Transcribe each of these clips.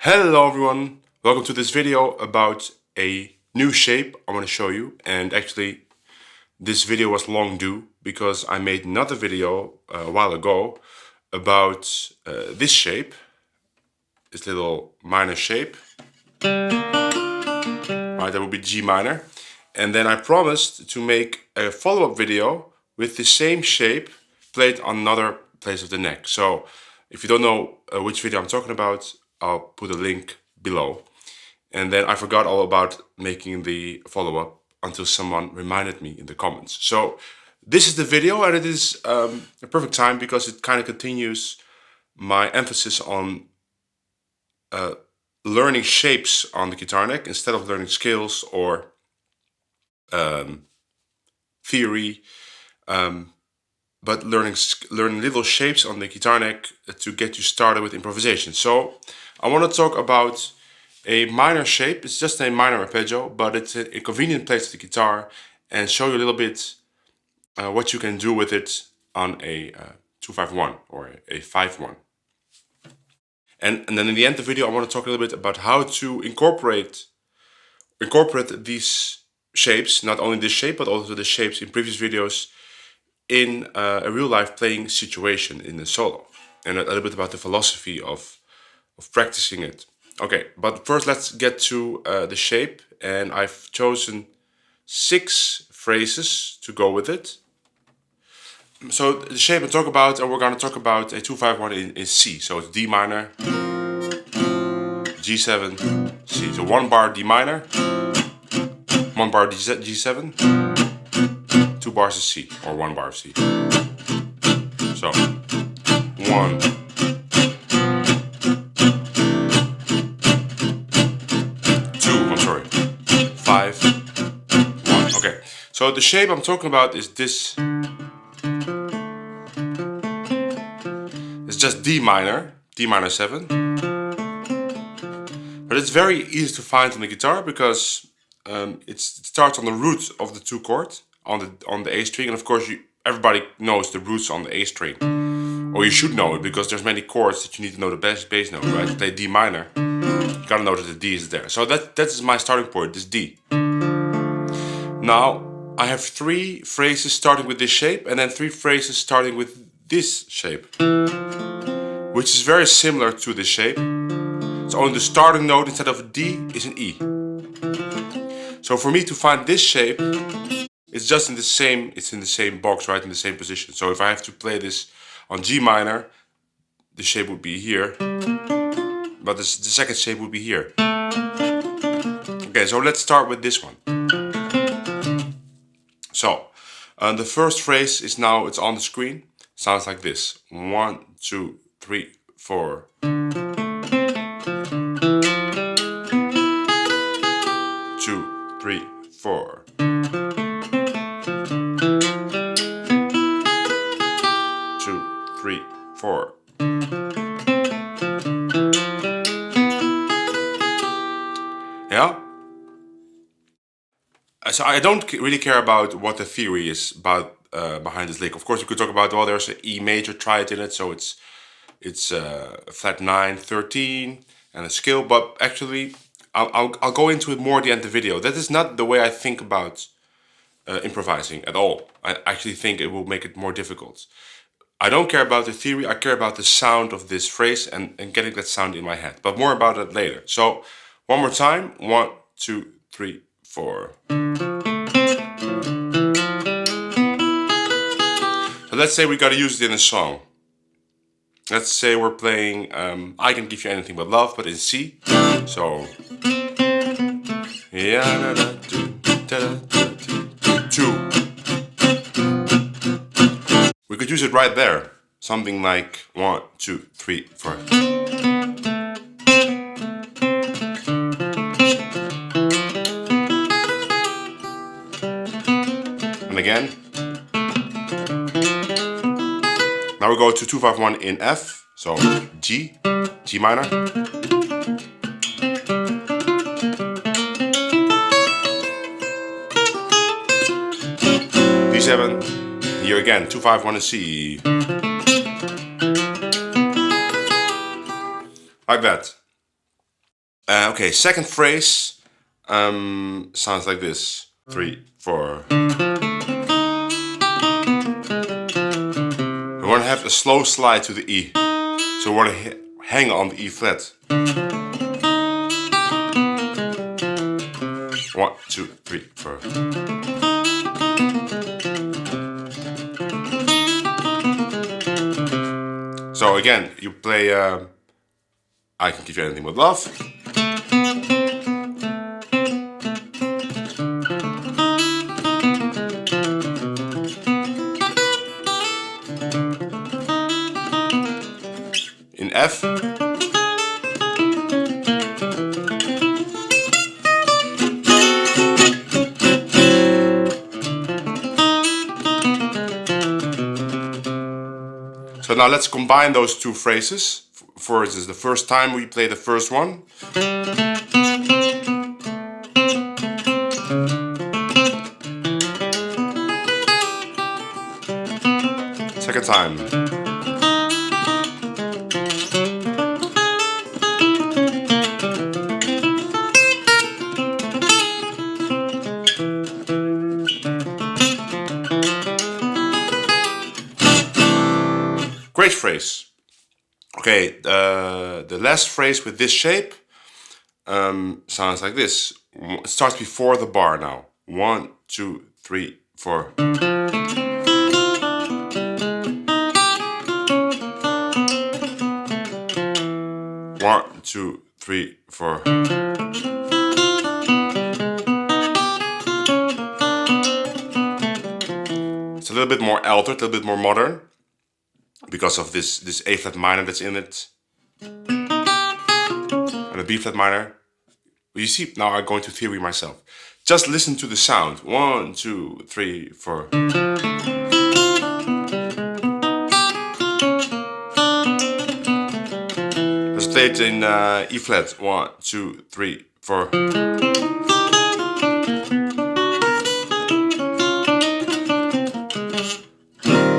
Hello everyone, welcome to this video about a new shape I want to show you. And actually this video was long due because I made another video a while ago about this shape, this little minor shape, right, that would be G minor. And then I promised to make a follow-up video with the same shape played on another place of the neck. So if you don't know which video I'm talking about, I'll put a link below. And then I forgot all about making the follow-up until someone reminded me in the comments. So this is the video, and it is a perfect time because it kind of continues my emphasis on learning shapes on the guitar neck instead of learning scales or theory, but learning little shapes on the guitar neck to get you started with improvisation. So I want to talk about a minor shape. It's just a minor arpeggio, but it's a convenient place to the guitar, and show you a little bit what you can do with it on a 2-5-1 or a 5-1. And then in the end of the video, I want to talk a little bit about how to incorporate these shapes, not only this shape, but also the shapes in previous videos, in a real life playing situation in a solo, and a little bit about the philosophy of practicing it. Okay, but first let's get to the shape, and I've chosen 6 phrases to go with it. So the shape I talk about, and we're going to talk about a 2-5-1 in C. So it's D minor, G7, C. So 1 bar D minor, 1 bar G7, 2 bars of C, or 1 bar of C. So 1, 5, 1. Okay, so the shape I'm talking about is this. It's just D minor 7. But it's very easy to find on the guitar because it starts on the root of the 2 chords on the A string, and of course everybody knows the roots on the A string, or you should know it because there's many chords that you need to know the bass note, right? To play D minor, you gotta know that the D is there. So that is my starting point, this D. Now I have 3 phrases starting with this shape, and then 3 phrases starting with this shape, which is very similar to this shape. It's only the starting note instead of a D is an E. So for me to find this shape, it's just in the same box, right, in the same position. So if I have to play this on G minor, the shape would be here, but the second shape would be here. Okay, so let's start with this one. So the first phrase is now, it's on the screen. Sounds like this: 1, 2, 3, 4. 2, 3, 4. 2, 3, 4. Yeah? So I don't really care about what the theory is about behind this lick. Of course, we could talk about, well, there's an E major triad in it, so it's flat 9, 13, and a scale. But actually, I'll go into it more at the end of the video. That is not the way I think about improvising at all. I actually think it will make it more difficult. I don't care about the theory, I care about the sound of this phrase and getting that sound in my head. But more about it later. So one more time: 1, 2, 3, 4. So let's say we gotta use it in a song. Let's say we're playing I Can Give You Anything But Love, but in C. So 2. We could use it right there. Something like 1, 2, 3, 4. And again. Now we go to 2-5-1 in F. So G minor. D7. Here again, 2-5-1 in C. Like that. Okay, second phrase sounds like this. 3, 4. We want to have a slow slide to the E. So we want to hang on the E flat. 1, 2, 3, 4. So again, you play I Can Give You Anything But Love. In F. So now let's combine those two phrases. For instance, the first time we play the first one. Second time. Great phrase. Okay, the last phrase with this shape sounds like this. It starts before the bar now. 1, 2, 3, 4. One, two, three, 4. It's a little bit more altered, a little bit more modern, because of this A flat minor that's in it, and a B flat minor. But you see, now I'm going to theory myself. Just listen to the sound. 1, 2, 3, 4. Let's play it in E flat. 1, 2, 3, 4.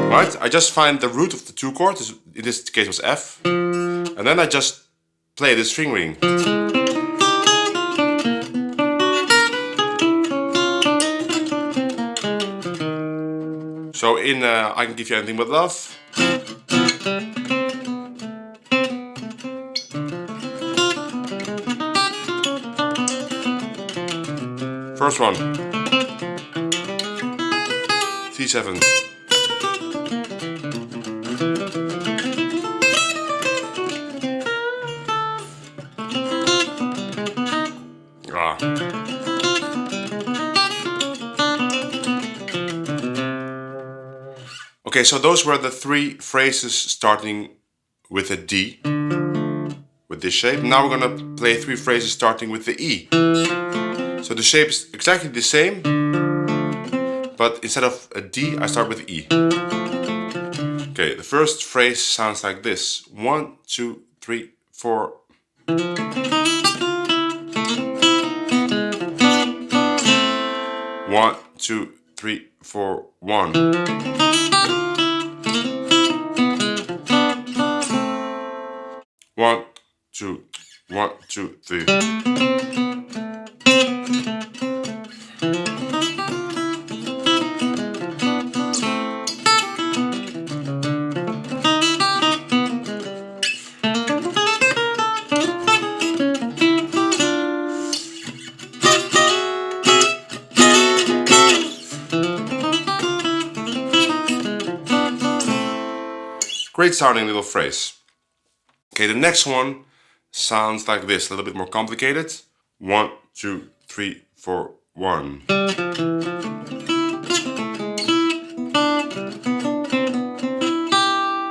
Right? I just find the root of the 2 chord. In this case was F, and then I just play the string reading. So in I Can Give You Anything But Love. First one. C7. Ah. Okay, so those were the 3 phrases starting with a D, with this shape. Now we're gonna play 3 phrases starting with the E. So the shape is exactly the same, but instead of a D, I start with E. Okay, the first phrase sounds like this. 1, 2, 3, 4. 1, 2, 3, 4, 1. One, two, 1, 2, 3. Great sounding little phrase. Okay, the next one sounds like this, a little bit more complicated. 1, 2, 3, 4, 1.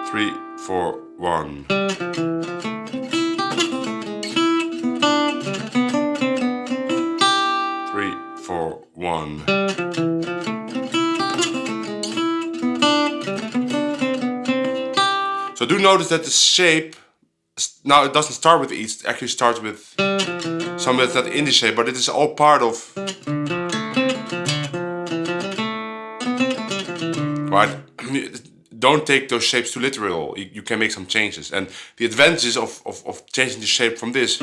3, 4, 1. 3, 4, 1. So do notice that the shape, now it doesn't start with E, it actually starts with something that's not in the shape, but it is all part of, right? Don't take those shapes too literal, you can make some changes. And the advantages of changing the shape from this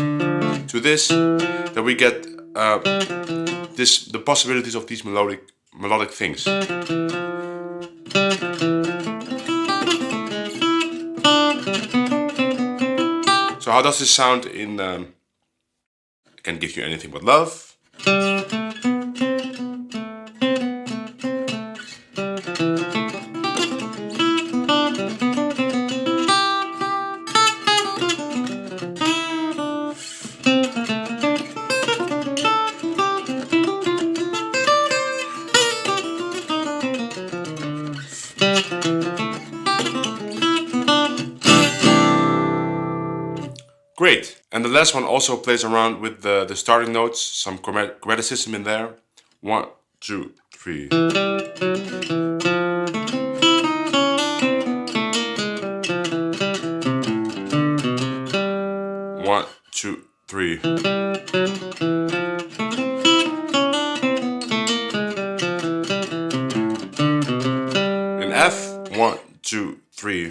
to this, that we get the possibilities of these melodic things. So how does this sound in I Can't Give You Anything But Love? Great. And the last one also plays around with the starting notes, some chromaticism in there. 1, 2, 3. 1, 2, 3. In F, 1, 2, 3.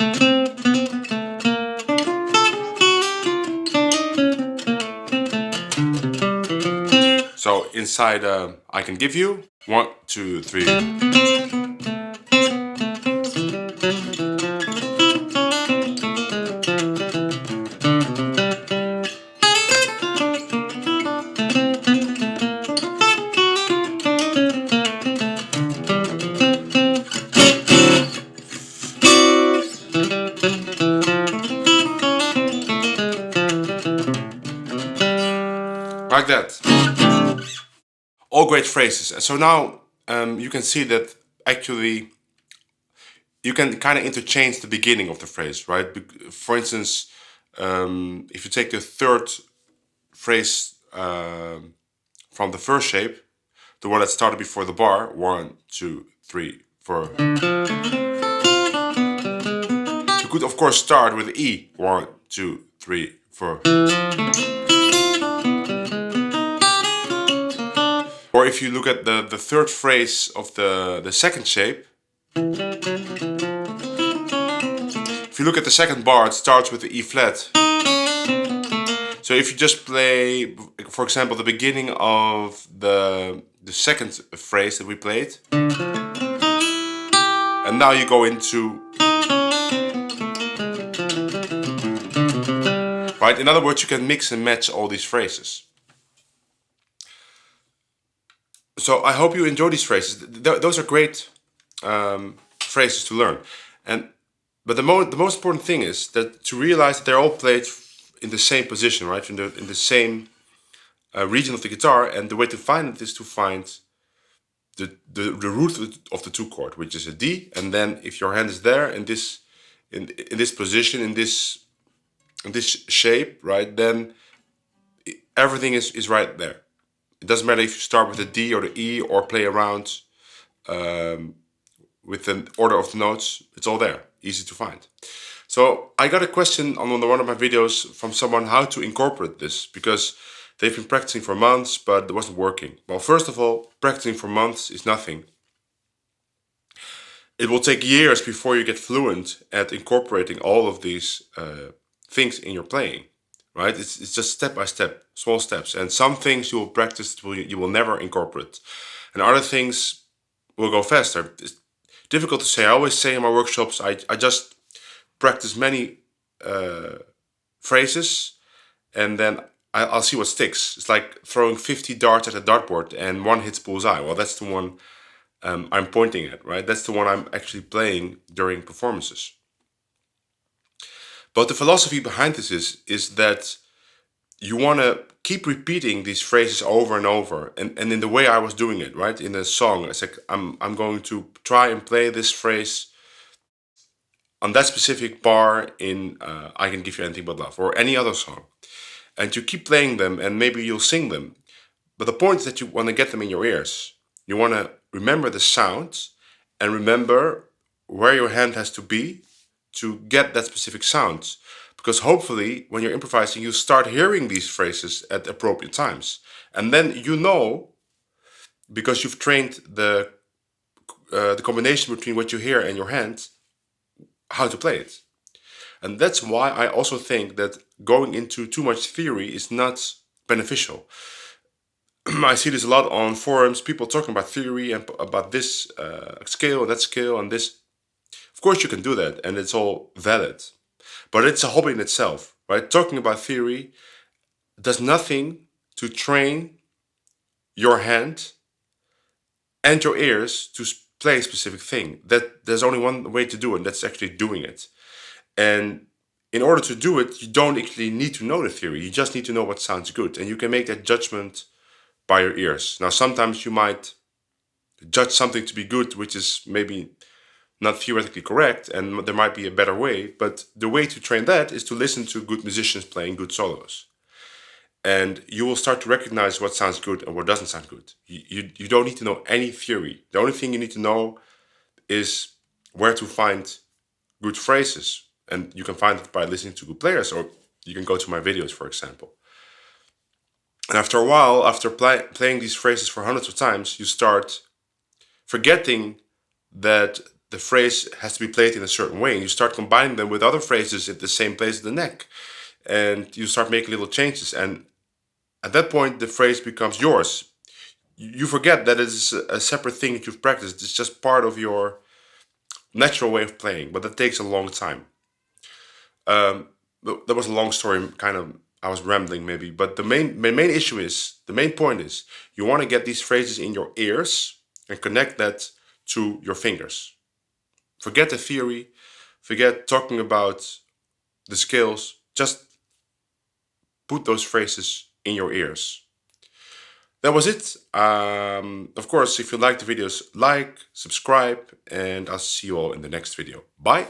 So inside I Can Give You, 1, 2, 3. Like that. All great phrases. And so now you can see that actually you can kind of interchange the beginning of the phrase, right? For instance, if you take the third phrase from the first shape, the one that started before the bar, 1, 2, 3, 4. You could of course start with E, 1, 2, 3, 4. Or if you look at the third phrase of the second shape, if you look at the second bar, it starts with the E flat. So if you just play, for example, the beginning of the second phrase that we played, and now you go into, right? In other words, you can mix and match all these phrases. So I hope you enjoy these phrases. Those are great phrases to learn. But the most important thing is that to realize that they're all played in the same position, right? In the same region of the guitar, and the way to find it is to find the root of the 2 chord, which is a D, and then if your hand is there in this position, in this shape, right, then everything is right there. It doesn't matter if you start with the D or the E or play around with the order of the notes. It's all there, easy to find. So I got a question on one of my videos from someone how to incorporate this, because they've been practicing for months, but it wasn't working. Well, first of all, practicing for months is nothing. It will take years before you get fluent at incorporating all of these things in your playing, right? It's just step by step, small steps. And some things you will practice, you will never incorporate. And other things will go faster. It's difficult to say. I always say in my workshops, I just practice many phrases, and then I'll see what sticks. It's like throwing 50 darts at a dartboard and one hits bullseye. Well, that's the one I'm pointing at, right? That's the one I'm actually playing during performances. But the philosophy behind this is that you want to keep repeating these phrases over and over. And in the way I was doing it, right? In a song, it's like I'm going to try and play this phrase on that specific bar in I Can Give You Anything But Love, or any other song. And you keep playing them, and maybe you'll sing them. But the point is that you want to get them in your ears. You want to remember the sound and remember where your hand has to be to get that specific sound. Because hopefully, when you're improvising, you start hearing these phrases at appropriate times. And then you know, because you've trained the combination between what you hear and your hand, how to play it. And that's why I also think that going into too much theory is not beneficial. I see this a lot on forums, people talking about theory and about this scale, that scale, and this. Of course, you can do that, and it's all valid. But it's a hobby in itself, right? Talking about theory does nothing to train your hand and your ears to play a specific thing. That there's only one way to do it, that's actually doing it. And in order to do it, you don't actually need to know the theory. You just need to know what sounds good, and you can make that judgment by your ears. Now, sometimes you might judge something to be good, which is maybe not theoretically correct, and there might be a better way. But the way to train that is to listen to good musicians playing good solos. And you will start to recognize what sounds good and what doesn't sound good. You don't need to know any theory. The only thing you need to know is where to find good phrases. And you can find it by listening to good players, or you can go to my videos, for example. And after a while, after playing these phrases for hundreds of times, you start forgetting that the phrase has to be played in a certain way. And you start combining them with other phrases at the same place of the neck. And you start making little changes. And at that point, the phrase becomes yours. You forget that it is a separate thing that you've practiced. It's just part of your natural way of playing, but that takes a long time. That was a long story, kind of. I was rambling maybe, but the main point is, you want to get these phrases in your ears and connect that to your fingers. Forget the theory, forget talking about the scales, just put those phrases in your ears. That was it. Of course, if you like the videos, like, subscribe, and I'll see you all in the next video. Bye.